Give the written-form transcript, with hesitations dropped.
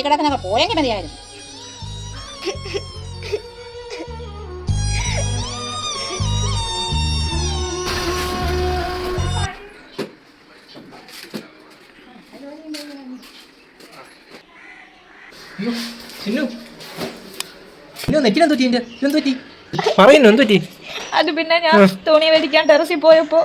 കിടക്കുന്നൊക്കെ പോയെങ്കിൽ മതിയായിരുന്നു. പറയുന്നു എന്തുപറ്റി? അത് പിന്നെ ഞാൻ തുണി മേടിക്കാൻ ടെറസിൽ പോയപ്പോ